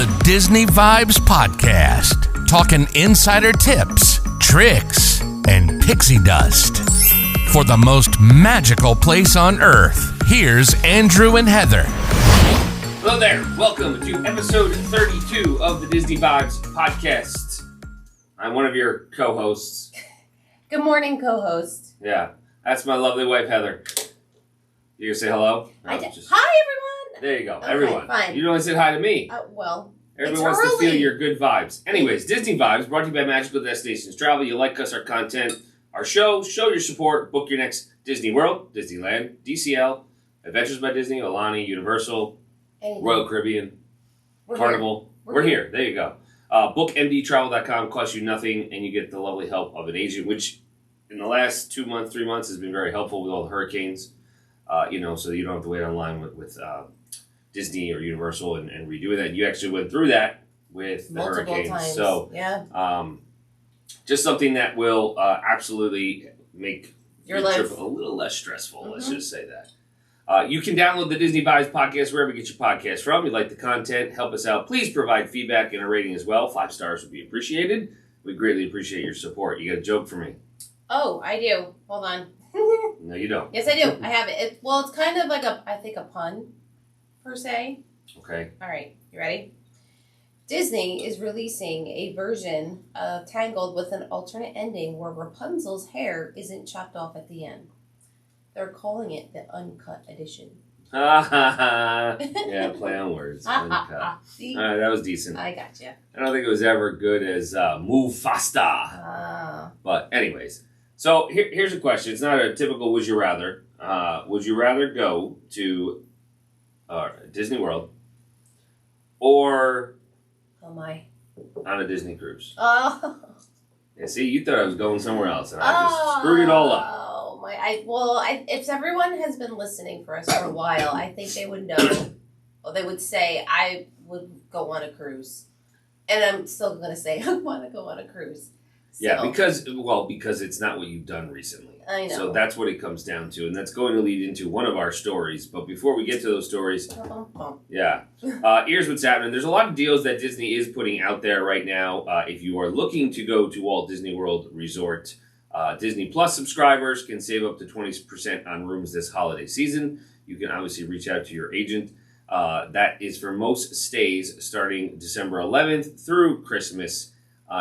The Disney Vibes Podcast, talking insider tips, tricks, and pixie dust. For the most magical place on Earth, here's Andrew and Heather. Hello there. Welcome to episode 32 of the Disney Vibes Podcast. I'm one of your co-hosts. Good morning, co-host. Yeah, that's my lovely wife, Heather. You gonna say hello? Hi, everyone. There you go. Okay, everyone. Fine. You don't want to say hi to me. Everyone wants to feel your good vibes. Anyways, Disney Vibes, brought to you by Magical Destinations Travel. You like us, our content, our show, show your support, book your next Disney World, Disneyland, DCL, Adventures by Disney, Alani, Universal, Royal Caribbean, Carnival. We're here. There you go. BookMDTravel.com costs you nothing, and you get the lovely help of an agent, which in the last 3 months has been very helpful with all the hurricanes, so you don't have to wait online with Disney or Universal and redoing that. You actually went through that with the multiple hurricanes. times. So, yeah. Just something that will absolutely make your trip life a little less stressful. Let's just say that. You can download the Disney Vibes podcast wherever you get your podcast from. You like the content, help us out. Please provide feedback and a rating as well. 5 stars would be appreciated. We greatly appreciate your support. You got a joke for me? Oh, I do. Hold on. No, you don't. Yes, I do. I have it. It's kind of like a pun, per se. Okay. All right. You ready? Disney is releasing a version of Tangled with an alternate ending where Rapunzel's hair isn't chopped off at the end. They're calling it the uncut edition. Yeah, play on words. Uncut. See? All right, that was decent. I gotcha. I don't think it was ever good as Mufasa. But anyways, so here's a question. It's not a typical would you rather. Would you rather go to Disney World or on a Disney cruise? Oh. Yeah, see, you thought I was going somewhere else, and I just screwed it all up. If everyone has been listening for us for a while, I think they would know. Well, they would say I would go on a cruise, and I'm still going to say I want to go on a cruise. So, Yeah, because it's not what you've done recently. I know. So that's what it comes down to, and that's going to lead into one of our stories. But before we get to those stories, here's what's happening. There's a lot of deals that Disney is putting out there right now. If you are looking to go to Walt Disney World Resort, Disney Plus subscribers can save up to 20% on rooms this holiday season. You can obviously reach out to your agent. That is for most stays starting December 11th through Christmas.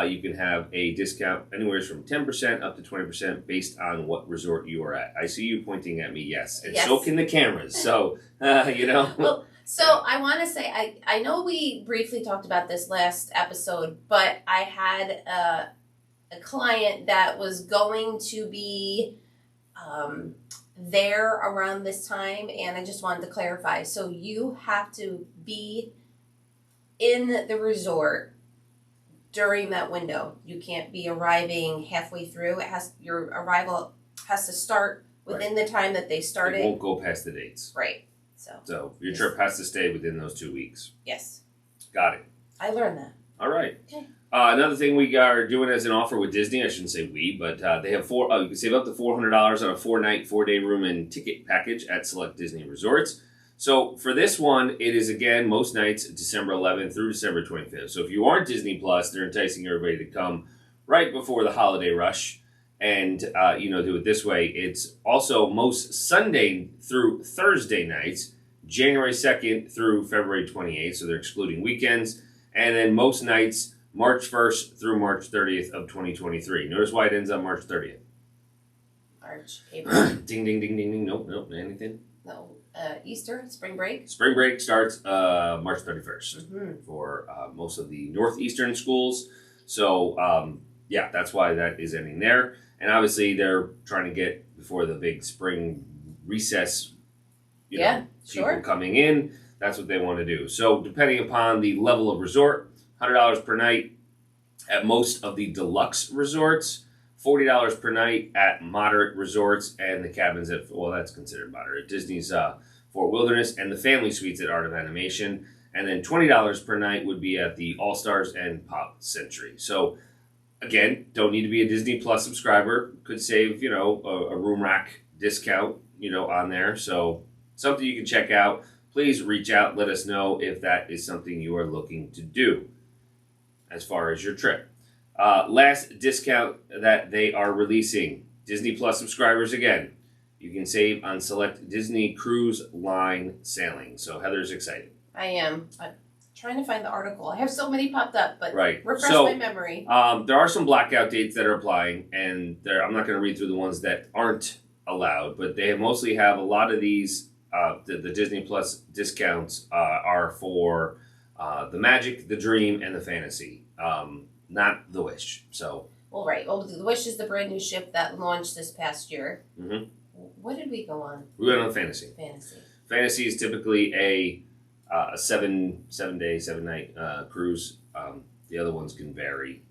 You can have a discount anywhere from 10% up to 20% based on what resort you are at. I see you pointing at me, yes. And so can the cameras. So, Well, so I want to say, I know we briefly talked about this last episode, but I had a client that was going to be there around this time, and I just wanted to clarify. So you have to be in the resort during that window. You can't be arriving halfway through. Your arrival has to start within the time that they started. It won't go past the dates. Right. So your trip has to stay within those 2 weeks. Yes. Got it. I learned that. All right. Okay. Another thing we are doing as an offer with Disney, I shouldn't say we, but they have you can save up to $400 on a 4-night, 4-day room and ticket package at select Disney resorts. So for this one, it is, again, most nights December 11th through December 25th. So if you aren't Disney Plus, they're enticing everybody to come right before the holiday rush and, do it this way. It's also most Sunday through Thursday nights, January 2nd through February 28th. So they're excluding weekends. And then most nights, March 1st through March 30th of 2023. Notice why it ends on March 30th. March, April. Ding, ding, ding, ding, ding. Nope, anything. No. Easter, spring break? Spring break starts March 31st for most of the northeastern schools. So, that's why that is ending there. And obviously, they're trying to get before the big spring recess, people coming in. That's what they want to do. So, depending upon the level of resort, $100 per night at most of the deluxe resorts. $40 per night at moderate resorts, and the cabins that's considered moderate. Disney's Fort Wilderness and the family suites at Art of Animation. And then $20 per night would be at the All-Stars and Pop Century. So, again, don't need to be a Disney Plus subscriber. Could save, a room rack discount, on there. So, something you can check out. please reach out. Let us know if that is something you are looking to do as far as your trip. Last discount that they are releasing, Disney Plus subscribers again. You can save on select Disney Cruise Line sailing. So Heather's excited. I am. I'm trying to find the article. I have so many popped up, but right. refresh my memory. There are some blackout dates that are applying, and I'm not going to read through the ones that aren't allowed, but they mostly have a lot of these. The Disney Plus discounts are for the Magic, the Dream, and the Fantasy, not the Wish. So. Well, right. Well, the Wish is the brand new ship that launched this past year. Mm-hmm. What did we go on? We went on Fantasy. Fantasy is typically a 7-day, 7-night cruise. The other ones can vary,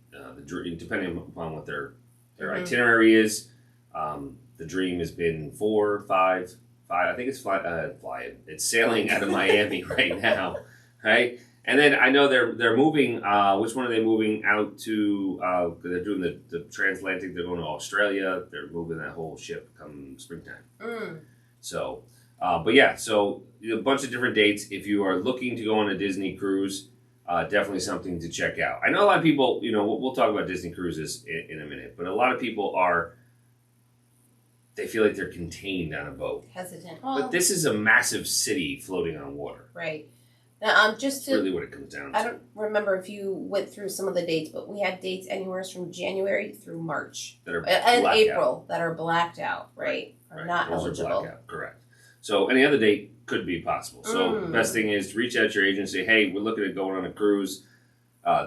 depending upon what their itinerary is. The Dream has been 4, 5. I think it's flying. It's sailing out of Miami right now, right? And then I know they're moving. Which one are they moving out to? They're doing the transatlantic. They're going to Australia. They're moving that whole ship come springtime. So, but yeah, so a bunch of different dates. If you are looking to go on a Disney cruise, definitely something to check out. I know a lot of people. We'll talk about Disney cruises in a minute, but a lot of people are. They feel like they're contained on a boat. Hesitant. But this is a massive city floating on water. Right. Now, just to... That's really what it comes down to. I don't remember if you went through some of the dates, but we had dates anywhere from January through March. That are and April that are blacked out, right? Or not Those eligible. are blackout, correct. So any other date could be possible. So the best thing is to reach out to your agent and say, hey, we're looking at going on a cruise.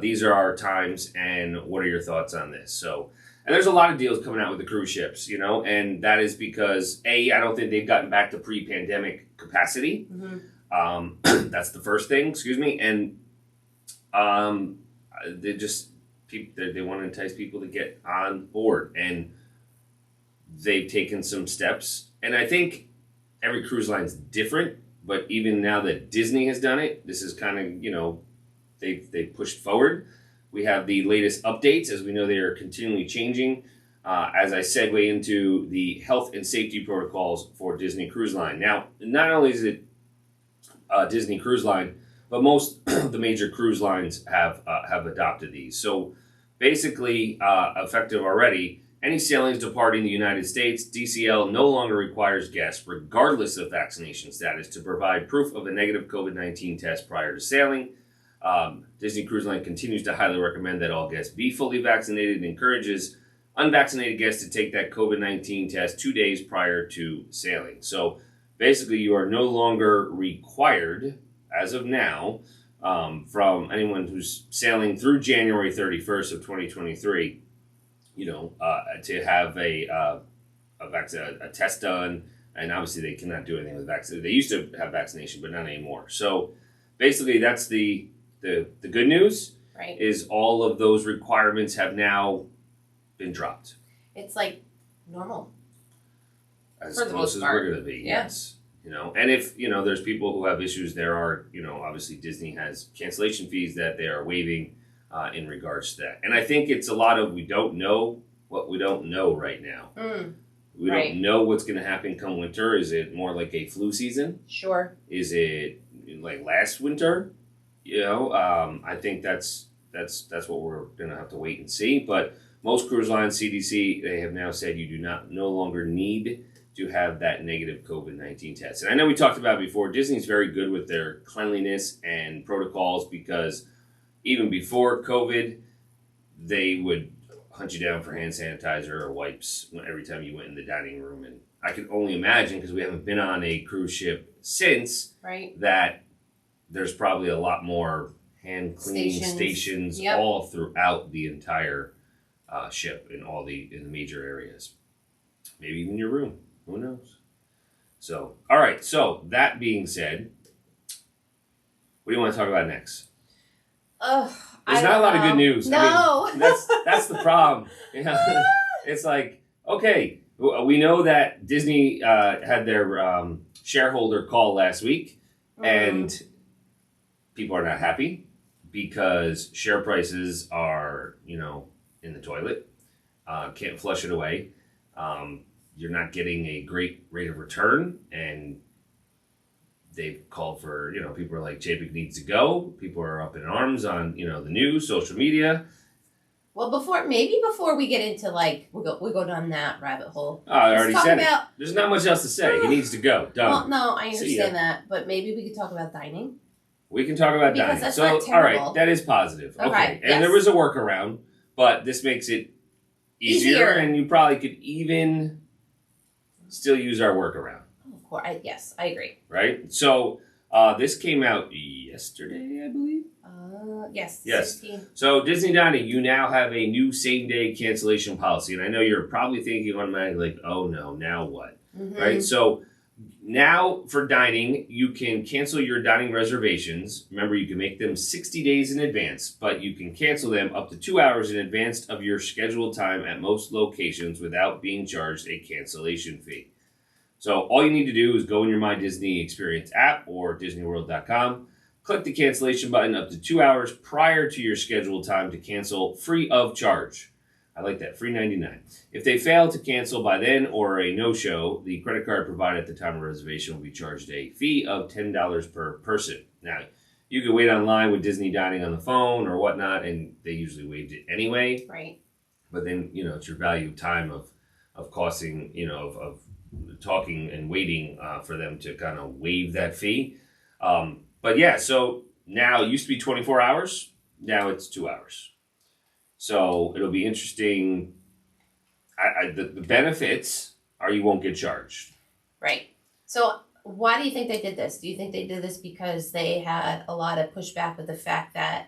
These are our times, and what are your thoughts on this? So... And there's a lot of deals coming out with the cruise ships, and that is because, I don't think they've gotten back to pre-pandemic capacity. Mm-hmm. That's the first thing, and they want to entice people to get on board, and they've taken some steps. And I think every cruise line's different, but even now that Disney has done it, this is kind of, they pushed forward. We have the latest updates, as we know they are continually changing, as I segue into the health and safety protocols for Disney Cruise Line. Now, not only is it Disney Cruise Line, but most of the major cruise lines have adopted these. So basically, effective already, any sailings departing the United States, DCL no longer requires guests, regardless of vaccination status, to provide proof of a negative COVID-19 test prior to sailing. Disney Cruise Line continues to highly recommend that all guests be fully vaccinated and encourages unvaccinated guests to take that COVID-19 test 2 days prior to sailing. So basically, you are no longer required, as of now, from anyone who's sailing through January 31st of 2023, to have a test done. And obviously, they cannot do anything with vaccine. They used to have vaccination, but not anymore. So basically, that's the good news, right? Is all of those requirements have now been dropped. It's like normal. As close as we're going to be, yeah. Yes. And if, there's people who have issues, there are, obviously Disney has cancellation fees that they are waiving in regards to that. And I think it's a lot of we don't know what we don't know right now. We don't know what's going to happen come winter. Is it more like a flu season? Sure. Is it like last winter? I think that's what we're going to have to wait and see. But most cruise lines, CDC, they have now said you do no longer need to have that negative COVID-19 test. And I know we talked about it before, Disney's very good with their cleanliness and protocols because even before COVID, they would hunt you down for hand sanitizer or wipes every time you went in the dining room. And I can only imagine, because we haven't been on a cruise ship since, that there's probably a lot more hand cleaning stations all throughout the entire ship in the major areas. Maybe even your room. Who knows? So, all right. So that being said, what do you want to talk about next? There's not a lot of good news. No. I mean, that's the problem. It's like, okay, we know that Disney had their shareholder call last week, and people are not happy because share prices are, in the toilet. Can't flush it away. You're not getting a great rate of return, and they've called for, people are like, Chapek needs to go. People are up in arms on, the news, social media. Well, before we get into we go down that rabbit hole. Oh, I already said it. About, there's not much else to say. He needs to go. Done. Well, no, I understand that, but maybe we could talk about dining. We can talk about dining. That's so, not terrible. All right, that is positive. Okay. Yes. And there was a workaround, but this makes it easier. And you probably could even still use our workaround. Oh, of course. Yes, I agree. Right? So, this came out yesterday, I believe. Yes. Yes. 16. So Disney Dining, you now have a new same-day cancellation policy. And I know you're probably thinking automatically, like, oh no, now what? Mm-hmm. Right? So now for dining, you can cancel your dining reservations. Remember, you can make them 60 days in advance, but you can cancel them up to 2 hours in advance of your scheduled time at most locations without being charged a cancellation fee. So all you need to do is go in your My Disney Experience app or DisneyWorld.com. Click the cancellation button up to 2 hours prior to your scheduled time to cancel free of charge. I like that, free $99. If they fail to cancel by then or a no-show, the credit card provided at the time of reservation will be charged a fee of $10 per person. Now, you can wait online with Disney Dining on the phone or whatnot, and they usually waived it anyway. Right. But then, it's your value of time of costing, of talking and waiting for them to kind of waive that fee. But yeah, so now it used to be 24 hours. Now it's 2 hours. So it'll be interesting. The benefits are you won't get charged. Right. So why do you think they did this? Do you think they did this because they had a lot of pushback with the fact that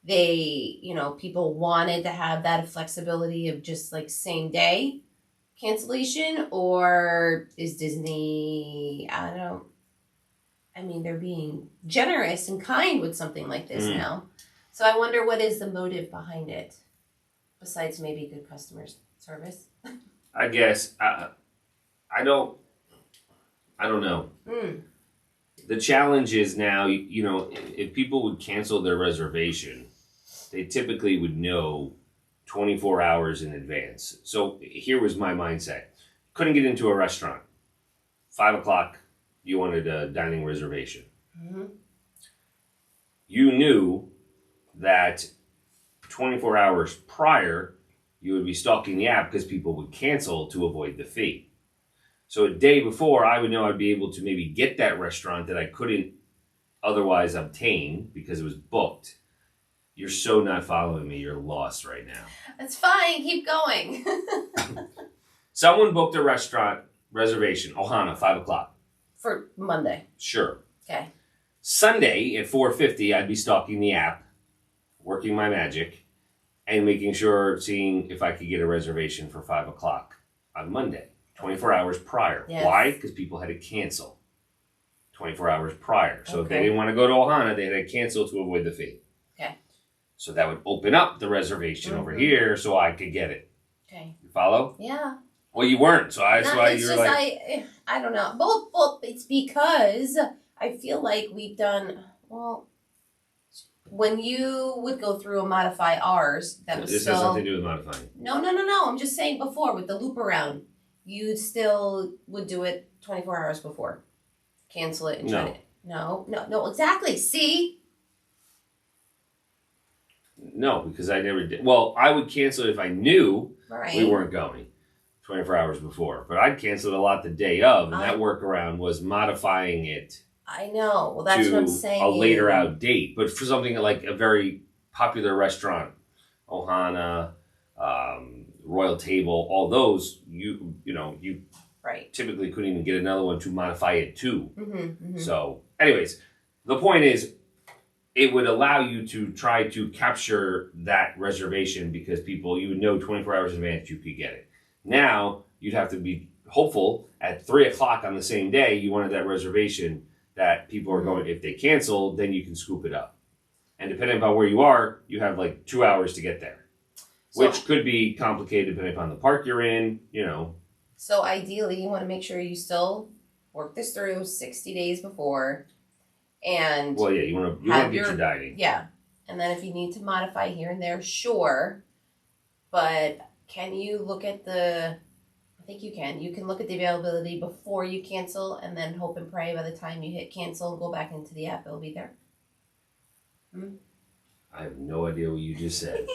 people wanted to have that flexibility of just like same day cancellation? Or is Disney, they're being generous and kind with something like this now. So I wonder what is the motive behind it, besides maybe good customer service. I guess I don't know. The challenge is now, if people would cancel their reservation, they typically would know 24 hours in advance. So here was my mindset: couldn't get into a restaurant. 5 o'clock. You wanted a dining reservation. Mm-hmm. You knew that 24 hours prior, you would be stalking the app because people would cancel to avoid the fee. So a day before, I would know I'd be able to maybe get that restaurant that I couldn't otherwise obtain because it was booked. You're so not following me. You're lost right now. That's fine. Keep going. Someone booked a restaurant reservation, Ohana, 5 o'clock. For Monday. Sure. Okay. Sunday at 4:50, I'd be stalking the app, working my magic, and making sure, seeing if I could get a reservation for 5 o'clock on Monday, 24 hours prior. Yes. Why? Because people had to cancel 24 hours prior. So if they didn't want to go to Ohana, they had to cancel to avoid the fee. Okay. So that would open up the reservation over here so I could get it. Okay. You follow? Yeah. Well, you weren't, so that's why you're like... I don't know. Well, it's because I feel like we've done, when you would go through and modify ours, that was This has nothing to do with modifying. No. I'm just saying before, with the loop around, you still would do it 24 hours before. Cancel it and try it. No, exactly. See? No, because I never did. Well, I would cancel it if I knew we weren't going 24 hours before. But I'd cancel it a lot the day of, and that workaround was modifying it. I know. Well, that's what I'm saying. A later out date. But for something like a very popular restaurant, Ohana, Royal Table, all those, you typically couldn't even get another one to modify it to. Mm-hmm. So, anyways, the point is, it would allow you to try to capture that reservation because you would know 24 hours in advance you could get it. Now, you'd have to be hopeful at 3 o'clock on the same day you wanted that reservation that people are going, if they cancel, then you can scoop it up. And depending upon where you are, you have like 2 hours to get there, which could be complicated depending upon the park you're in, So ideally, you want to make sure you still work this through 60 days before. And you want to get your dining. Yeah. And then if you need to modify here and there, sure. But can you look at I think you can. You can look at the availability before you cancel and then hope and pray by the time you hit cancel and go back into the app, it'll be there. I have no idea what you just said.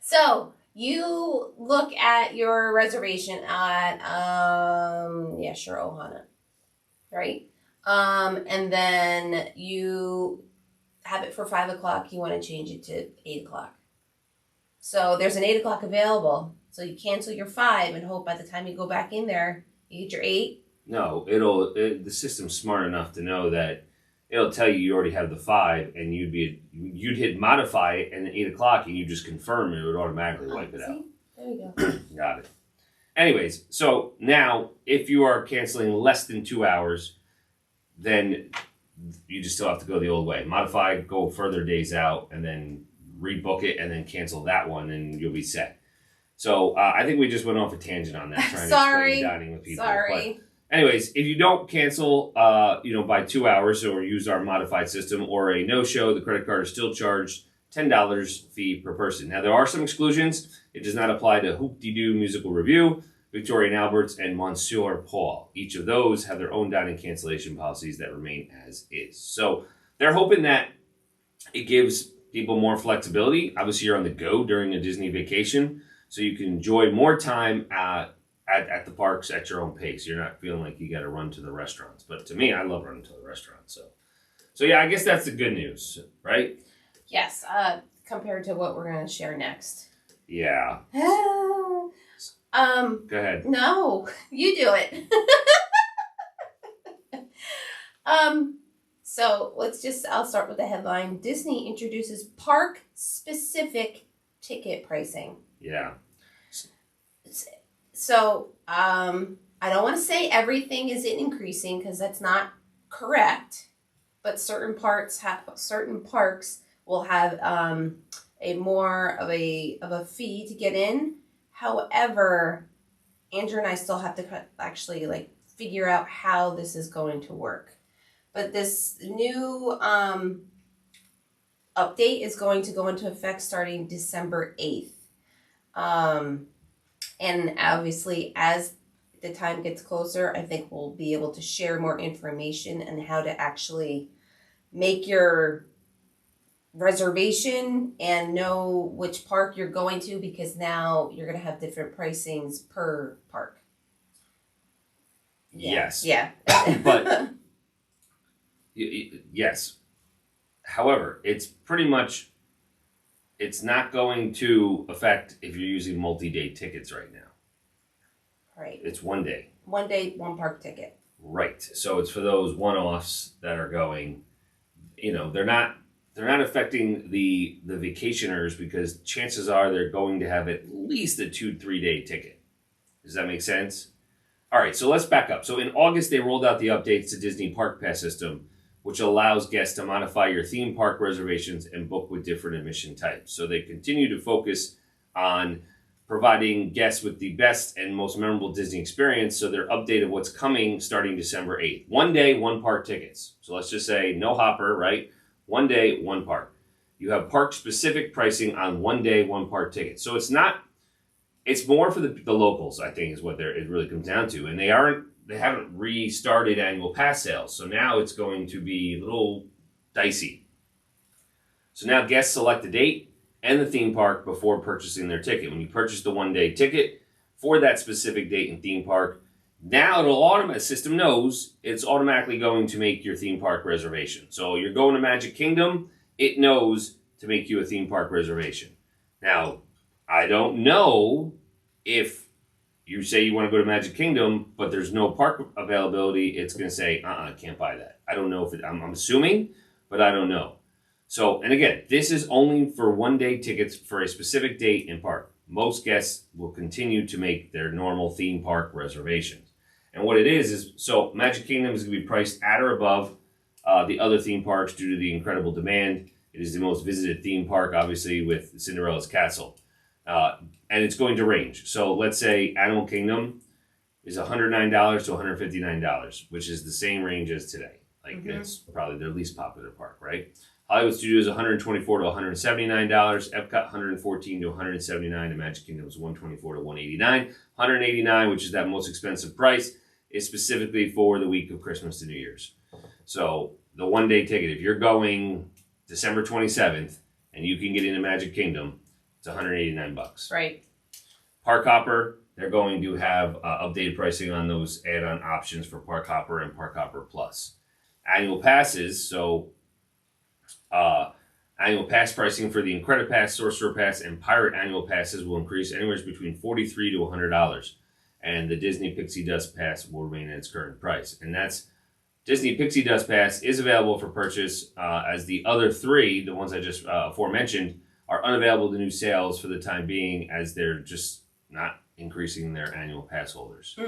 So you look at your reservation at Ohana, right? And then you have it for 5 o'clock. You want to change it to 8 o'clock. So there's an 8 o'clock available. So you cancel your 5 and hope by the time you go back in there, you get your 8. No, the system's smart enough to know that it'll tell you already have the 5, and you'd hit modify it, and at 8 o'clock, and you just confirm it would automatically wipe it out. There you go. Got it. Anyways, so now if you are canceling less than 2 hours, then you just still have to go the old way. Modify, go further days out, and then rebook it, and then cancel that one, and you'll be set. So I think we just went off a tangent on that, trying to explain dining with people. Sorry. But anyways, if you don't cancel, by 2 hours or use our modified system or a no-show, the credit card is still charged $10 fee per person. Now, there are some exclusions. It does not apply to Hoop-de-Doo Musical Review, Victoria and Albert's, and Monsieur Paul. Each of those have their own dining cancellation policies that remain as is. So they're hoping that it gives people more flexibility. Obviously, you're on the go during a Disney vacation, so you can enjoy more time at the parks at your own pace. You're not feeling like you got to run to the restaurants. But to me, I love running to the restaurants. So yeah, I guess that's the good news, right? Yes, compared to what we're going to share next. Yeah. Go ahead. No, you do it. So I'll start with the headline. Disney introduces park-specific ticket pricing. Yeah. So, I don't want to say everything is increasing because that's not correct, but certain parks will have a more of a fee to get in. However, Andrew and I still have to actually figure out how this is going to work. But this new update is going to go into effect starting December 8th. And obviously, as the time gets closer, I think we'll be able to share more information on how to actually make your reservation and know which park you're going to, because now you're going to have different pricings per park. Yes. Yeah. But yes. However, it's not going to affect if you're using multi-day tickets right now. Right. It's 1 day. 1 day, 1 park ticket. Right. So it's for those one-offs that are going, they're not affecting the vacationers, because chances are they're going to have at least a 2-3 day ticket. Does that make sense? All right, so let's back up. So in August, they rolled out the updates to Disney Park Pass system, which allows guests to modify your theme park reservations and book with different admission types. So they continue to focus on providing guests with the best and most memorable Disney experience. So they're updated what's coming starting December 8th. 1 day, 1 park tickets. So let's just say no hopper, right? 1 day, 1 park. You have park-specific pricing on 1 day, 1 park tickets. So it's more for the locals, I think, is what it really comes down to. And they haven't restarted annual pass sales. So now it's going to be a little dicey. So now guests select the date and the theme park before purchasing their ticket. When you purchase the 1 day ticket for that specific date and theme park, now the system knows it's automatically going to make your theme park reservation. So you're going to Magic Kingdom, it knows to make you a theme park reservation. Now, I don't know if you say you want to go to Magic Kingdom, but there's no park availability, it's going to say, can't buy that. I don't know I'm assuming, but I don't know. So, and again, this is only for 1 day tickets for a specific date and park. Most guests will continue to make their normal theme park reservations. And what it is so Magic Kingdom is going to be priced at or above the other theme parks due to the incredible demand. It is the most visited theme park, obviously, with Cinderella's Castle. And it's going to range. So let's say Animal Kingdom is $109 to $159, which is the same range as today. It's probably their least popular park, right? Hollywood Studios $124 to $179, Epcot $114 to $179, and Magic Kingdom is $124 to $189. $189, which is that most expensive price, is specifically for the week of Christmas to New Year's. So the one-day ticket, if you're going December 27th and you can get into Magic Kingdom, it's $189. Right. Park Hopper, they're going to have updated pricing on those add-on options for Park Hopper and Park Hopper Plus. Annual passes, so annual pass pricing for the Incredipass, Sorcerer Pass, and Pirate annual passes will increase anywhere between $43 to $100, and the Disney Pixie Dust Pass will remain at its current price. And that's Disney Pixie Dust Pass is available for purchase, as the other three, the ones I just aforementioned, are unavailable to new sales for the time being, as they're just not increasing their annual pass holders.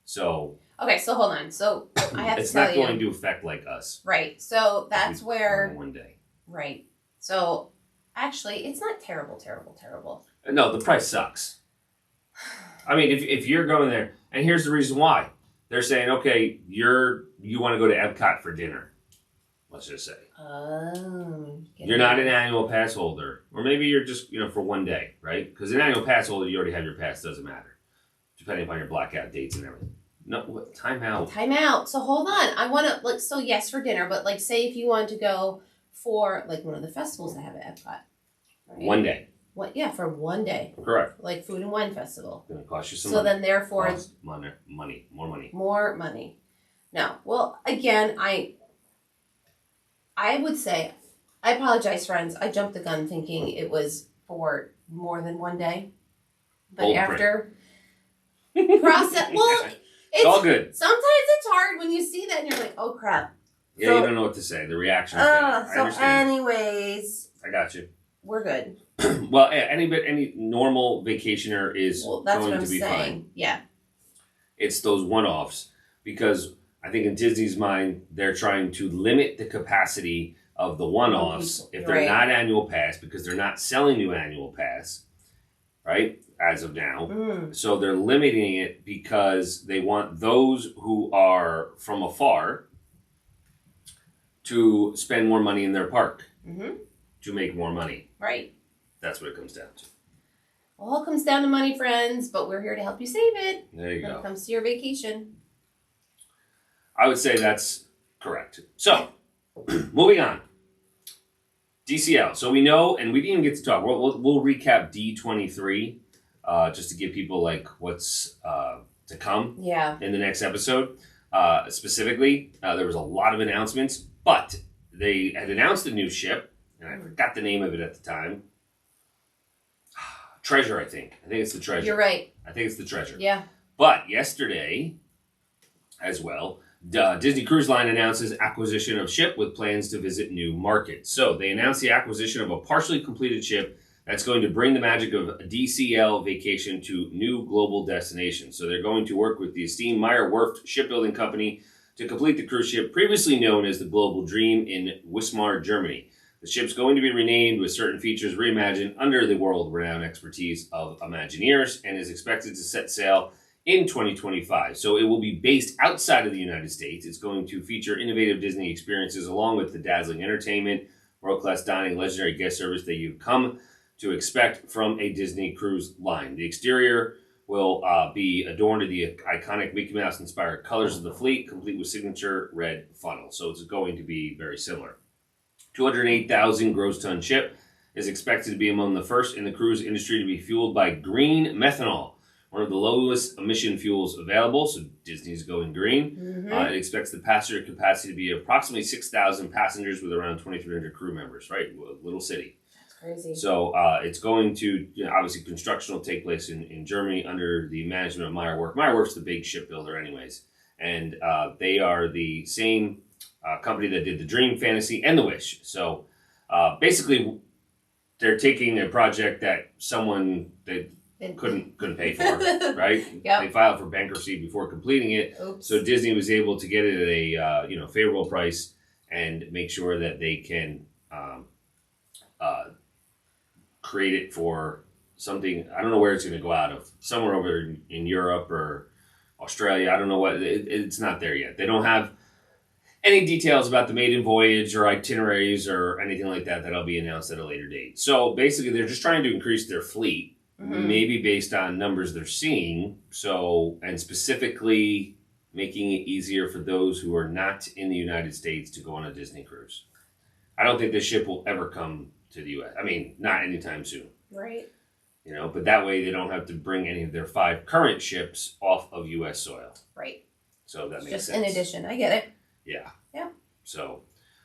So okay, so hold on. So I have it's to tell not you. going to affect like us. Right. So that's We- where. one day. Right. So actually, it's not terrible. No, the price sucks. I mean, if you're going there, and here's the reason why. They're saying, okay, you want to go to Epcot for dinner. Let's just say. Oh. You're not an annual pass holder. Or maybe you're just, for one day, right? Because an annual pass holder, you already have your pass, doesn't matter. Depending upon your blackout dates and everything. No, what? Time out. Time out. So hold on. I want to, so yes, for dinner, but say if you wanted to go for, one of the festivals that have at Epcot. Right? One day. What? Yeah, for one day. Correct. Like Food and Wine Festival. It's going to cost you some So money. then therefore. Cost money. More money. More money. No. Well, again, I would say, I apologize, friends. I jumped the gun thinking it was for more than one day. But Bold after process, well, It's all good. Sometimes it's hard when you see that and you're like, oh crap. Yeah, you don't know what to say. The reaction. I So understand. anyways, I got you. we're good. Well, any normal vacationer is That's going what I'm to be saying. fine. Yeah. It's those one-offs, because I think in Disney's mind, they're trying to limit the capacity of the one-offs if they're Right. not annual pass, because they're not selling new annual pass, right, as of now. So they're limiting it because they want those who are from afar to spend more money in their park to make more money. Right. That's what it comes down to. All comes down to money, friends, but we're here to help you save it There you when go. it comes to your vacation. I would say that's correct. So, moving on. DCL. So we know, and we didn't even get to talk. We'll recap D23 just to give people what's to come Yeah. in the next episode. Specifically, there was a lot of announcements, but they had announced a new ship, and I forgot the name of it at the time. Treasure, I think. I think it's the Treasure. You're right. I think it's the Treasure. Yeah. But yesterday, as well, Disney Cruise Line announces acquisition of ship with plans to visit new markets. So they announced the acquisition of a partially completed ship that's going to bring the magic of DCL vacation to new global destinations. So they're going to work with the esteemed Meyer Werft Shipbuilding Company to complete the cruise ship previously known as the Global Dream in Wismar, Germany. The ship's going to be renamed with certain features reimagined under the world-renowned expertise of Imagineers and is expected to set sail in 2025. So it will be based outside of the United States. It's going to feature innovative Disney experiences along with the dazzling entertainment, world-class dining, legendary guest service that you've come to expect from a Disney cruise line. The exterior will be adorned in the iconic Mickey Mouse-inspired colors of the fleet, complete with signature red funnel. So it's going to be very similar. 208,000 gross ton ship is expected to be among the first in the cruise industry to be fueled by green methanol, one of the lowest emission fuels available. So Disney's going green. It expects the passenger capacity to be approximately 6,000 passengers with around 2,300 crew members, right? A little city. That's crazy. So it's going to, obviously construction will take place in Germany under the management of Meyer Werft. Meyer Werft's the big shipbuilder anyways. And they are the same company that did the Dream, Fantasy, and the Wish. So basically, they're taking a project that someone they couldn't pay for, right? Yep. They filed for bankruptcy before completing it. Oops. So Disney was able to get it at a favorable price and make sure that they can create it for something. I don't know where it's going to go out of. Somewhere over in Europe or Australia. I don't know what. It's not there yet. They don't have. any details about the maiden voyage or itineraries or anything like that that'll be announced at a later date. So basically, they're just trying to increase their fleet, maybe based on numbers they're seeing. So, and specifically making it easier for those who are not in the United States to go on a Disney cruise. I don't think this ship will ever come to the U.S. I mean, not anytime soon. Right. You know, but that way they don't have to bring any of their 5 current ships off of U.S. soil. Right. So that makes just sense. In addition, I get it. Yeah. Yeah. So,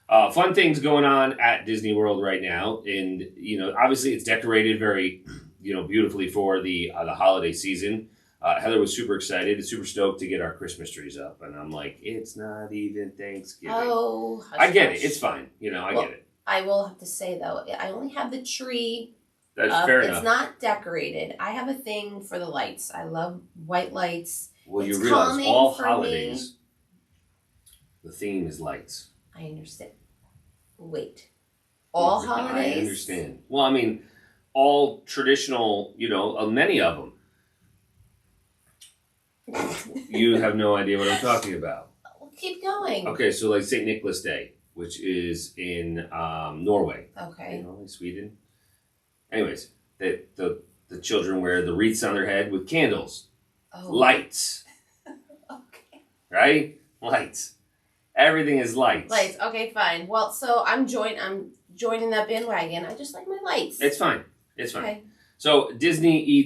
fun things going on at Disney World right now, and you know, obviously it's decorated very, you know, beautifully for the holiday season. Heather was super excited, super stoked to get our Christmas trees up, and I'm like, it's not even Thanksgiving. Oh, hush, I get hush. it. It's fine. You know, I get it. I will have to say though, I only have the tree. That's fair enough. It's not decorated. I have a thing for the lights. I love white lights. Well, it's you realize all for holidays, me. the theme is lights. I understand. Wait. All holidays? I understand. Well, I mean, all traditional, you know, many of them. You have no idea what I'm talking about. Well, keep going. Okay, so like St. Nicholas Day, which is in Norway. Okay. Norway, Sweden. Anyways, the children wear the wreaths on their head with candles. Oh. Lights. Okay. Right? Lights. Everything is lights. Lights. Okay, fine. Well, so I'm joining that bandwagon. I just like my lights. It's fine. It's fine. Okay. So Disney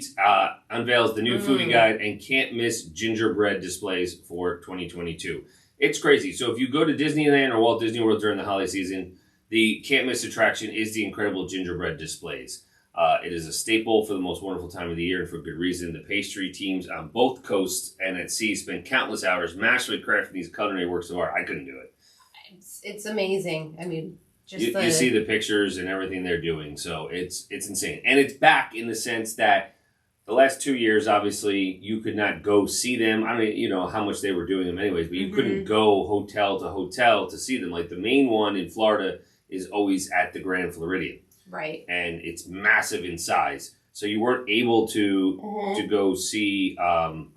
unveils the new foodie guide and can't miss gingerbread displays for 2022. It's crazy. So if you go to Disneyland or Walt Disney World during the holiday season, the can't miss attraction is the incredible gingerbread displays. It is a staple for the most wonderful time of the year, and for good reason. The pastry teams on both coasts and at sea spend countless hours masterfully crafting these culinary works of art. I couldn't do it. It's amazing. I mean, you see the pictures and everything they're doing, so it's insane. And it's back in the sense that the last 2 years, obviously, you could not go see them. I don't you know how much they were doing them anyways, but you couldn't go hotel to hotel to see them. Like the main one in Florida is always at the Grand Floridian. Right. And it's massive in size. So you weren't able to go see them.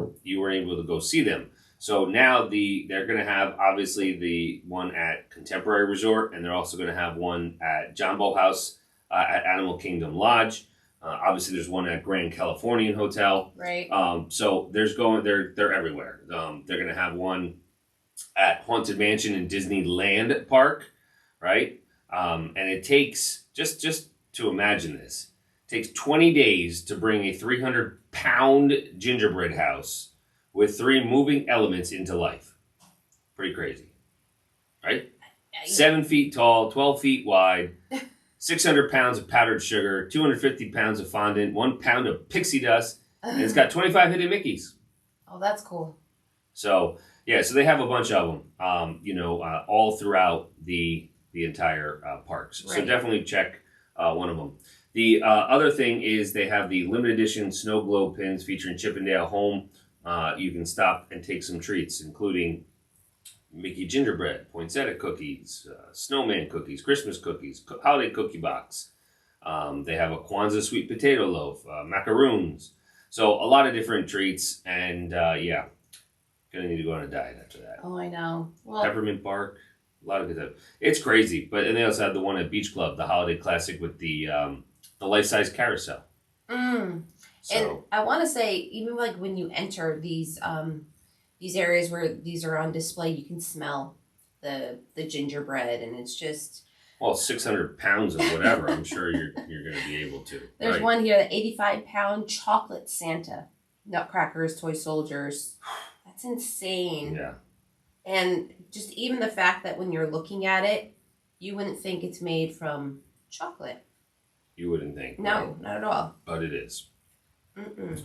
So now they're going to have obviously the one at Contemporary Resort, and they're also going to have one at Jambo House at Animal Kingdom Lodge. Obviously, there's one at Grand Californian Hotel. Right. So they're everywhere. They're going to have one at Haunted Mansion in Disneyland Park, right? And it takes just to imagine this. It takes 20 days to bring a 300-pound gingerbread house with 3 moving elements into life. Pretty crazy, right? 7 feet tall, 12 feet wide, 600 pounds of powdered sugar, 250 pounds of fondant, 1 pound of pixie dust, and it's got 25 hidden Mickeys. Oh, that's cool. So, yeah, so they have a bunch of them, all throughout the entire parks. Right. So definitely check one of them. The other thing is they have the limited edition snow globe pins featuring Chippendale Home. You can stop and take some treats, including Mickey gingerbread, poinsettia cookies, snowman cookies, Christmas cookies, holiday cookie box. They have a Kwanzaa sweet potato loaf, macaroons. So a lot of different treats, and gonna need to go on a diet after that. Oh, I know. Well, Peppermint bark, a lot of good stuff. It's crazy, and they also have the one at Beach Club, the holiday classic with the life-size carousel. So, and I want to say, even like when you enter these areas where these are on display, you can smell the gingerbread, and it's just 600 pounds of whatever. I'm sure you're going to be able to. There's right? one here, the 85-pound chocolate Santa, nutcrackers, toy soldiers. That's insane. Yeah. And just even the fact that when you're looking at it, you wouldn't think it's made from chocolate. You wouldn't think. No, right? not at all. But it is. Mm-mm.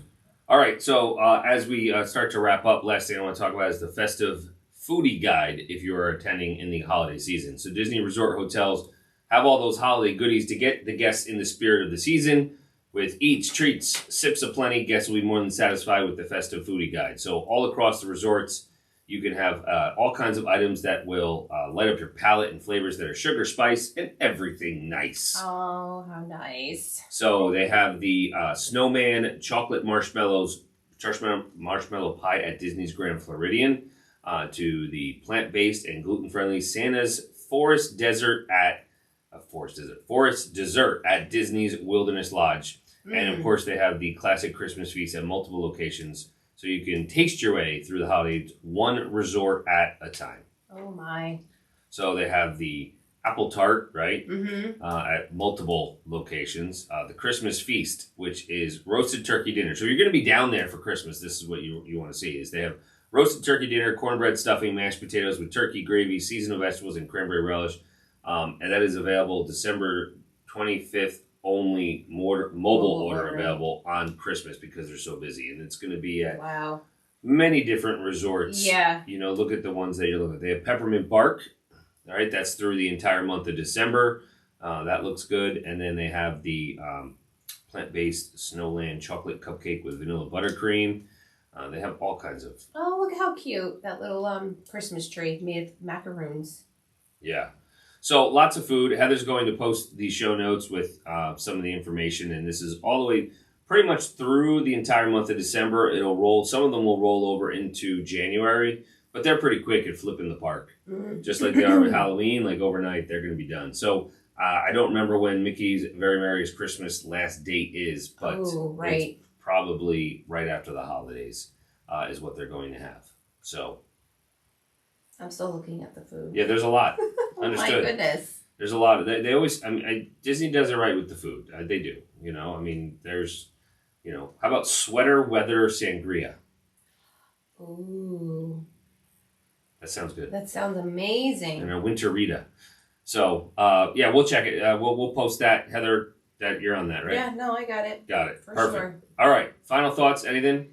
All right, so as we start to wrap up, last thing I want to talk about is the festive foodie guide if you are attending in the holiday season. So Disney Resort hotels have all those holiday goodies to get the guests in the spirit of the season. With eats, treats, sips aplenty, guests will be more than satisfied with the festive foodie guide. So all across the resorts, you can have all kinds of items that will light up your palate and flavors that are sugar, spice, and everything nice. Oh, how nice. So they have the snowman chocolate marshmallow pie at Disney's Grand Floridian. to the plant-based and gluten-friendly Santa's Forest Dessert at Disney's Wilderness Lodge. And of course, they have the classic Christmas feast at multiple locations, so you can taste your way through the holidays, one resort at a time. Oh my! So they have the apple tart, right? Mm-hmm. At multiple locations. The Christmas feast, which is roasted turkey dinner. So you're going to be down there for Christmas. This is what you want to see. Is they have roasted turkey dinner, cornbread stuffing, mashed potatoes with turkey gravy, seasonal vegetables, and cranberry relish. And that is available December 25th only. Mobile order available on Christmas because they're so busy. And it's going to be at many different resorts. Yeah. Look at the ones that you're looking at. They have peppermint bark. All right, that's through the entire month of December. That looks good. And then they have the plant-based Snowland chocolate cupcake with vanilla buttercream. They have all kinds of... Oh, look how cute. That little Christmas tree made of macaroons. Yeah. So lots of food. Heather's going to post the show notes with some of the information. And this is all the way pretty much through the entire month of December. It'll roll. Some of them will roll over into January. But they're pretty quick at flipping the park. Just like they are with Halloween. Like overnight, they're going to be done. So I don't remember when Mickey's Very Merry's Christmas last date is. But it's probably right after the holidays is what they're going to have. So I'm still looking at the food. Yeah, there's a lot. Understood. My goodness. There's a lot. They always, Disney does it right with the food. They do. There's, how about sweater weather sangria? Ooh. That sounds good. That sounds amazing. And a winter Rita. So, we'll check it. We'll post that. Heather, that you're on that, right? Yeah, no, I got it. Got it. For Perfect. sure. All right. Final thoughts? Anything?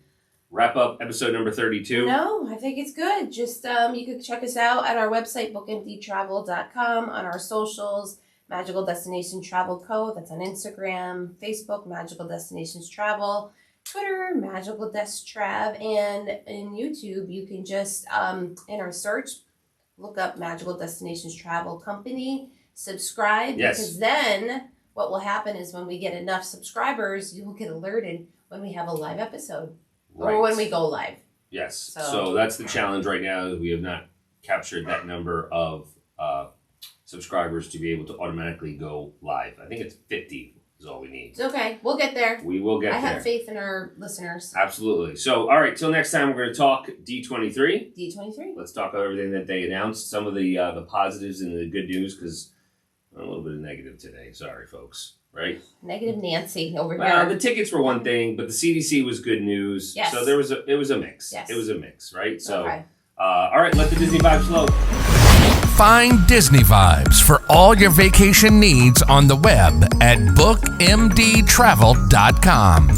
Wrap up episode number 32. No, I think it's good. Just you can check us out at our website, bookemptytravel.com, on our socials, Magical Destinations Travel Co. That's on Instagram, Facebook, Magical Destinations Travel, Twitter, Magical Des Trav, and in YouTube, you can just, in our search, look up Magical Destinations Travel Company, subscribe, because then what will happen is when we get enough subscribers, you will get alerted when we have a live episode. Right. Or when we go live. Yes. So that's the challenge right now. Is we have not captured that number of subscribers to be able to automatically go live. I think it's 50 is all we need. It's okay. We'll get there. We will get there. I have faith in our listeners. Absolutely. So, all right. Till next time, we're going to talk D23. D23. Let's talk about everything that they announced. Some of the positives and the good news, because a little bit of negative today. Sorry, folks. Right? Negative Nancy over here. here. The tickets were one thing, but the CDC was good news. Yes. So it was a mix. Yes. It was a mix, right? So, okay. All right, let the Disney vibes flow. Find Disney vibes for all your vacation needs on the web at bookmdtravel.com.